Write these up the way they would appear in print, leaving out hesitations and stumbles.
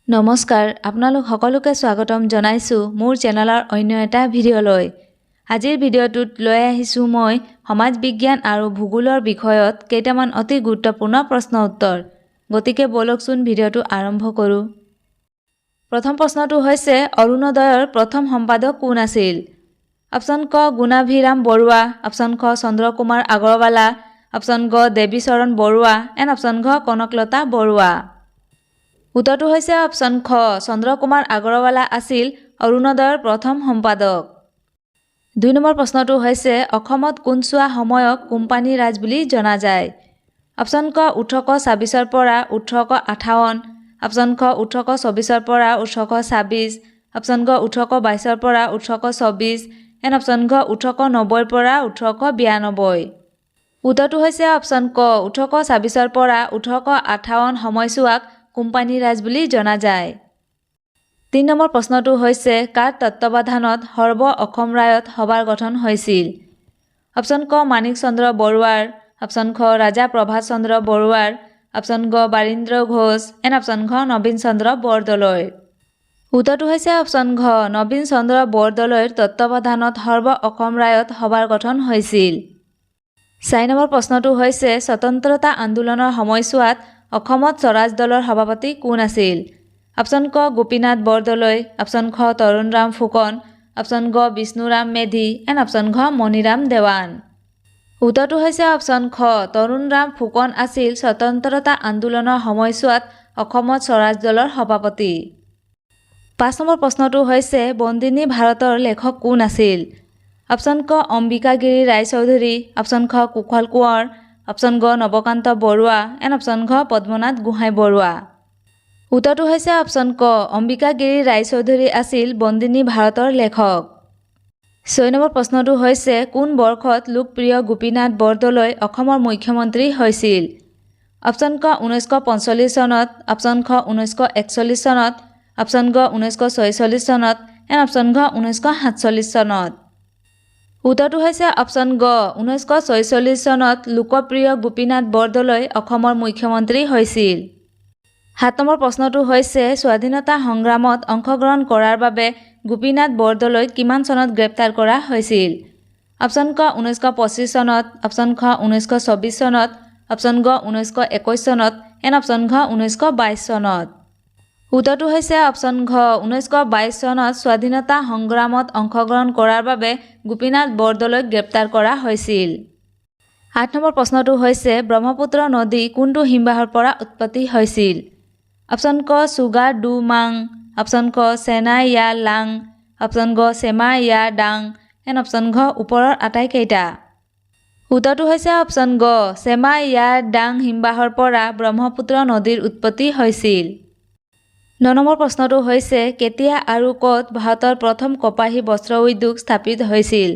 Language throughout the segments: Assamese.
নমস্কাৰ, আপোনালোক সকলোকে স্বাগতম জনাইছোঁ মোৰ চেনেলৰ অন্য এটা ভিডিঅ'লৈ। আজিৰ ভিডিঅ'টোত লৈ আহিছোঁ মই সমাজ বিজ্ঞান আৰু ভূগোলৰ বিষয়ত কেইটামান অতি গুৰুত্বপূৰ্ণ প্ৰশ্ন উত্তৰ। গতিকে বলকচোন ভিডিঅ'টো আৰম্ভ কৰোঁ। প্ৰথম প্ৰশ্নটো হৈছে অৰুণোদয়ৰ প্ৰথম সম্পাদক কোন আছিল? অপশ্যন ক গুণাভিৰাম বৰুৱা, অপশ্যন খ চন্দ্ৰকুমাৰ আগৰৱালা, অপশ্যন গ দেৱীচৰণ বৰুৱা এণ্ড অপশ্যন ঘ কনকলতা বৰুৱা। উত্তৰটো হৈছে অপশ্যন খ চন্দ্ৰকুমাৰ আগৰৱালা আছিল অৰুণোদয়ৰ প্ৰথম সম্পাদক। ২ নম্বৰ প্ৰশ্নটো হৈছে অসমত কোনছোৱা সময়ক কোম্পানী ৰাজ বুলি জনা যায়? অপশ্যন ক ১৮২৬ পৰা ১৮৫৮, অপশ্যন খ ১৮২৪ পৰা ১৮২৬, অপশ্যন গ ১৮২২ পৰা ১৮২৪ এণ্ড অপশ্যন ঘ ১৮৯০ পৰা ১৮৯২। উত্তৰটো হৈছে অপশ্যন ক ১৮২৬ পৰা ১৮৫৮ সময়ছোৱাক কোম্পানী ৰাজ বুলি জনা যায়। ৩ নম্বৰ প্ৰশ্নটো হৈছে কাৰ তত্ত্বাৱধানত সৰ্ব অসম ৰায়ত সভাৰ গঠন হৈছিল? অপশ্যন ক মাণিক চন্দ্ৰ বৰুৱাৰ, অপশ্যন খ ৰাজা প্ৰভাত চন্দ্ৰ বৰুৱাৰ, অপশ্যন গ বাৰীন্দ্ৰ ঘোষ এণ্ড অপশ্যন ঘ নবীন চন্দ্ৰ বৰদলৈৰ। উত্তৰটো হৈছে অপশ্যন ঘ নবীন চন্দ্ৰ বৰদলৈৰ তত্ত্বাৱধানত সৰ্ব অসম ৰায়ত সভাৰ গঠন হৈছিল। ৪ নম্বৰ প্ৰশ্নটো হৈছে স্বতন্ত্ৰতা আন্দোলনৰ সময়ছোৱাত অসমত স্বৰাজ দলৰ সভাপতি কোন আছিল? অপশ্যন ক গোপীনাথ বৰদলৈ, অপশ্যন খ তৰুণৰাম ফুকন, অপশ্যন গ বিষ্ণুৰাম মেধি এণ্ড অপশ্যন ঘ মণিৰাম দেৱান। উত্তৰটো হৈছে অপশ্যন খ তৰুণৰাম ফুকন আছিল স্বতন্ত্ৰতা আন্দোলনৰ সময়ছোৱাত অসমত স্বৰাজ দলৰ সভাপতি। ৫ নম্বৰ প্ৰশ্নটো হৈছে বন্দিনী ভাৰতৰ লেখক কোন আছিল? অপশ্যন ক অম্বিকাগিৰি ৰায়চৌধুৰী, অপশ্যন খ কুশল কোঁৱৰ, অপশ্যন গ নৱকান্ত বৰুৱা এণ্ড অপশ্যন ঘ পদ্মনাথ গোহাঁই বৰুৱা। উত্তৰটো হৈছে অপশ্যন ক অম্বিকাগিৰি ৰায়চৌধুৰী আছিল বন্দিনী ভাৰতৰ লেখক। ৬ নম্বৰ প্ৰশ্নটো হৈছে কোন বৰ্ষত লোকপ্ৰিয় গোপীনাথ বৰদলৈ অসমৰ মুখ্যমন্ত্ৰী হৈছিল? অপশ্যন ক ১৯৪৫ চনত, অপশ্যন খ ১৯৪১ চনত, অপশ্যন গ ১৯৪৬ চনত এণ্ড অপশ্যন ঘ ১৯৪৭ চনত। উত্তৰটো হৈছে অপশ্যন গ ১৯৪৬ চনত লোকপ্ৰিয় গোপীনাথ বৰদলৈ অসমৰ মুখ্যমন্ত্ৰী হৈছিল। ৭ নম্বৰ প্ৰশ্নটো হৈছে স্বাধীনতা সংগ্ৰামত অংশগ্ৰহণ কৰাৰ বাবে গোপীনাথ বৰদলৈক কিমান চনত গ্ৰেপ্তাৰ কৰা হৈছিল? অপশ্যন ক ১৯২৫ চনত, অপশ্যন খ ১৯২৪ চনত, অপশ্যন গ ১৯২১ চনত এণ্ড অপশ্যন ঘ ১৯২২ চনত। উত্তৰটো হৈছে অপশ্যন ঘ ১৯২২ চনত স্বাধীনতা সংগ্ৰামত অংশগ্ৰহণ কৰাৰ বাবে গোপীনাথ বৰদলৈক গ্ৰেপ্তাৰ কৰা হৈছিল। ৮ নম্বৰ প্ৰশ্নটো হৈছে ব্ৰহ্মপুত্ৰ নদী কোনটো হিমবাহৰ পৰা উৎপত্তি হৈছিল? অপশ্যন ক চুগা ডু মাং, অপশ্যন ক চেনা ইয়া লাং, অপশ্যন গ চেমা ইয়া ডাং এণ্ড অপশ্যন ঘ ওপৰৰ আটাইকেইটা। উত্তৰটো হৈছে অপশ্যন গ চেমা ইয়া ডাং হিমবাহৰ পৰা ব্ৰহ্মপুত্ৰ নদীৰ উৎপত্তি হৈছিল। ৯ নম্বৰ প্ৰশ্নটো হৈছে কেতিয়া আৰু ক'ত ভাৰতৰ প্ৰথম কপাহী বস্ত্ৰ উদ্যোগ স্থাপিত হৈছিল?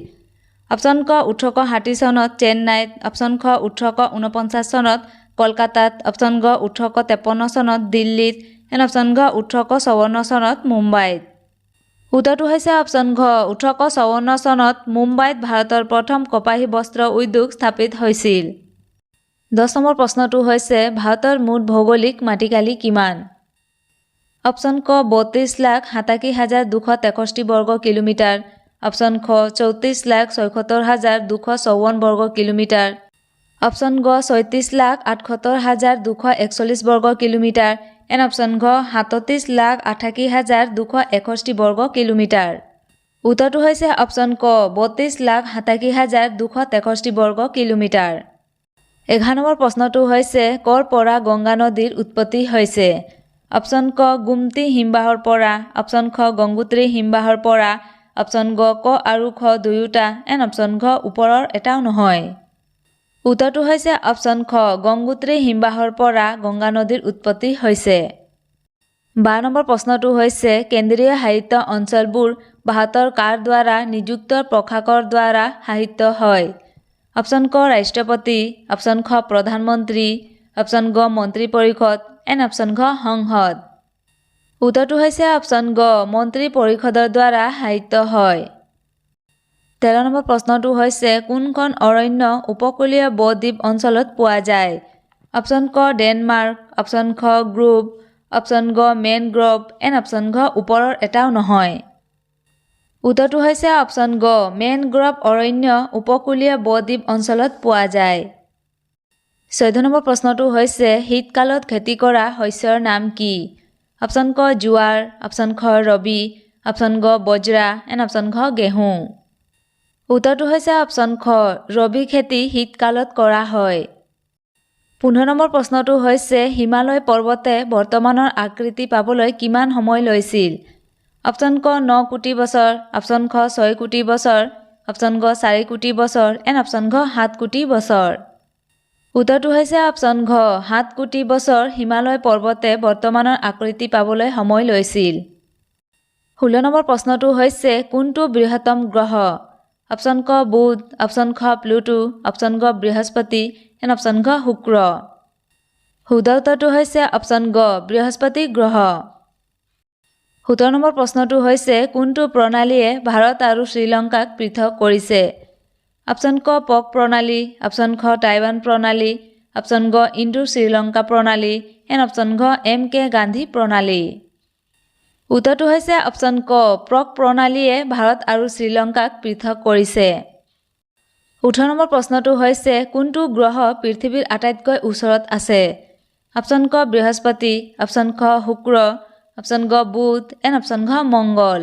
অপশ্যন ক ১৮৬০ চনত চেন্নাইত, অপশ্যন খ ১৮৪৯ চনত কলকাতাত, অপশ্যন গ ১৮৫৩ চনত দিল্লীত এণ্ড অপশ্যন ঘ ১৮৫৪ চনত মুম্বাইত। উত্তৰটো হৈছে অপশ্যন ঘ ১৮৫৪ চনত মুম্বাইত ভাৰতৰ প্ৰথম কপাহী বস্ত্ৰ উদ্যোগ স্থাপিত হৈছিল। ১০ নম্বৰ প্ৰশ্নটো হৈছে ভাৰতৰ মুঠ ভৌগোলিক মাটিকালি কিমান? অপশ্যন ক ৩২,৮৭,২৬৩ বৰ্গ কিলোমিটাৰ, অপশ্যন খ ৩৪,৭৬,২৫৪ বৰ্গ কিলোমিটাৰ, অপশ্যন গ ৩৬,৭৮,২৪১ বৰ্গ কিলোমিটাৰ এণ্ড অপশ্যন ঘ ৩৭,৮৮,২৬১ বৰ্গ কিলোমিটাৰ। উত্তৰটো হৈছে অপশ্যন ক ৩২,৮৮,২৬১ বৰ্গ কিলোমিটাৰ। ১১ নম্বৰ প্ৰশ্নটো হৈছে ক'ৰ পৰা গংগা নদীৰ উৎপত্তি হৈছে? অপশ্যন ক গুমটি হিমবাহৰ পৰা, অপশ্যন খ গংগোত্ৰী হিমবাহৰ পৰা, অপশ্যন গ ক আৰু খ দুয়োটা এণ্ড অপশ্যন ঘ ওপৰৰ এটাও নহয়। উত্তৰটো হৈছে অপশ্যন খ গংগোত্ৰী হিমবাহৰ পৰা গংগা নদীৰ উৎপত্তি হৈছে। ১২ নম্বৰ প্ৰশ্নটো হৈছে কেন্দ্ৰীয় সাহিত্য অঞ্চলবোৰ ভাৰতৰ কাৰ দ্বাৰা নিযুক্ত প্ৰশাসকৰ দ্বাৰা সাহিত্য হয়? অপশ্যন ক ৰাষ্ট্ৰপতি, অপশ্যন খ প্ৰধানমন্ত্ৰী, অপশ্যন গ মন্ত্ৰী পৰিষদ এণ্ড অপশ্যন ঘ সংসদ। উত্তৰটো হৈছে অপশ্যন গ মন্ত্ৰী পৰিষদৰ দ্বাৰা সাহিত্য হয়। ১৩ নম্বৰ প্ৰশ্নটো হৈছে কোনখন অৰণ্য উপকূলীয় ব-দ্বীপ অঞ্চলত পোৱা যায়? অপশ্যন ক ডেনমাৰ্ক, অপশ্যন খ গ্ৰোভ, অপশ্যন গ মেনগ্ৰোভ এণ্ড অপশ্যন ঘ ওপৰৰ এটাও নহয়। উত্তৰটো হৈছে অপশ্যন গ মেনগ্ৰোভ অৰণ্য উপকূলীয় ব-দ্বীপ অঞ্চলত পোৱা যায়। 14 নম্বৰ প্ৰশ্নটো হৈছে শীতকালত খেতি কৰা শস্যৰ নাম কি? অপশ্যন ক জোৱাৰ, অপশ্যন খ ৰবি, অপশ্যন গ বজ্ৰা এণ্ড অপশ্যন ঘ গেহু। উত্তৰটো হৈছে অপশ্যন খ ৰবি খেতি শীতকালত কৰা হয়। 15 নম্বৰ প্ৰশ্নটো হৈছে হিমালয় পৰ্বতে বৰ্তমানৰ আকৃতি পাবলৈ কিমান সময় লৈছিল? অপশ্যন ক 9 কোটি বছৰ, অপশ্যন খ 6 কোটি বছৰ, অপশ্যন গ 4 কোটি বছৰ এণ্ড অপশ্যন ঘ 7 কোটি বছৰ। উত্তৰটো হৈছে অপশ্যন ঘ 7 কোটি বছৰ হিমালয় পৰ্বতে বৰ্তমানৰ আকৃতি পাবলৈ সময় লৈছিল। 16 নম্বৰ প্ৰশ্নটো হৈছে কোনটো বৃহত্তম গ্ৰহ? অপশ্যন ক বুধ, অপশ্যন খ প্লুটো, অপশ্যন গ বৃহস্পতি এণ্ড অপশ্যন ঘ শুক্ৰ। শুদ্ধ উত্তৰটো হৈছে অপশ্যন গ বৃহস্পতি গ্ৰহ। 17 নম্বৰ প্ৰশ্নটো হৈছে কোনটো প্ৰণালীয়ে ভাৰত আৰু শ্ৰীলংকাক পৃথক কৰিছে? অপশ্যন ক পক প্ৰণালী, অপশ্যন খ টাইৱান প্ৰণালী, অপশ্যন গ ইণ্ডো শ্ৰীলংকা প্ৰণালী এণ্ড অপশ্যন ঘ MK গান্ধী প্ৰণালী। উত্তৰটো হৈছে অপশ্যন ক প্ৰক প্ৰণালীয়ে ভাৰত আৰু শ্ৰীলংকাক পৃথক কৰিছে। 18 নম্বৰ প্ৰশ্নটো হৈছে কোনটো গ্ৰহ পৃথিৱীৰ আটাইতকৈ ওচৰত আছে? অপশ্যন ক বৃহস্পতি, অপশ্যন খ শুক্ৰ, অপশ্যন গ বুধ এণ্ড অপশ্যন ঘ মংগল।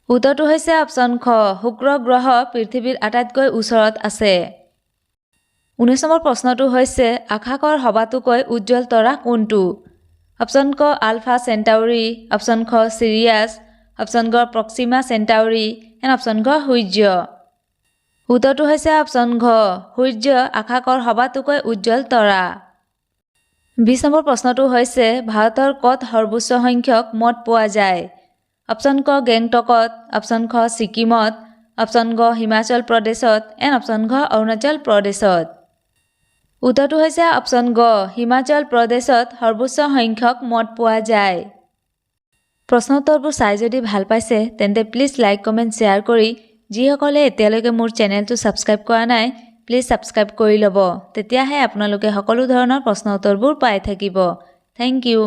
উত্তৰটো হৈছে অপশ্যন খ শুক্ৰ গ্ৰহ পৃথিৱীৰ আটাইতকৈ ওচৰত আছে। 19 নম্বৰ প্ৰশ্নটো হৈছে আকাশৰ সবাতোকৈ উজ্জ্বল তৰা কোনটো? অপশ্যন ক আলফা চেণ্টাউৰি, অপশ্যন খ চিৰিয়াছ, অপশ্যন গ প্ৰক্সিমা চেণ্টাউৰি এণ্ড অপশ্যন ঘ সূৰ্য। উত্তৰটো হৈছে অপশ্যন ঘ সূৰ্য আকাশৰ সবাতোকৈ উজ্জ্বল তৰা। 20 নম্বৰ প্ৰশ্নটো হৈছে ভাৰতৰ ক'ত সৰ্বোচ্চ সংখ্যক মঠ পোৱা যায়? অপশ্যন ক গেংটকত, অপশ্যন খ ছিকিমত, অপশ্যন গ হিমাচল প্ৰদেশত এণ্ড অপশ্যন ঘ অৰুণাচল প্ৰদেশত। উত্তৰটো হৈছে অপশ্যন গ হিমাচল প্ৰদেশত সৰ্বোচ্চ সংখ্যক মঠ পোৱা যায়। প্ৰশ্নোত্তৰবোৰ চাই যদি ভাল পাইছে তেন্তে প্লিজ লাইক কমেণ্ট শ্বেয়াৰ কৰি যিসকলে এতিয়ালৈকে মোৰ চেনেলটো ছাবস্ক্ৰাইব কৰা নাই প্লিজ ছাবস্ক্ৰাইব কৰি ল'ব, তেতিয়াহে আপোনালোকে সকলো ধৰণৰ প্ৰশ্ন উত্তৰবোৰ পাই থাকিব। Thank U.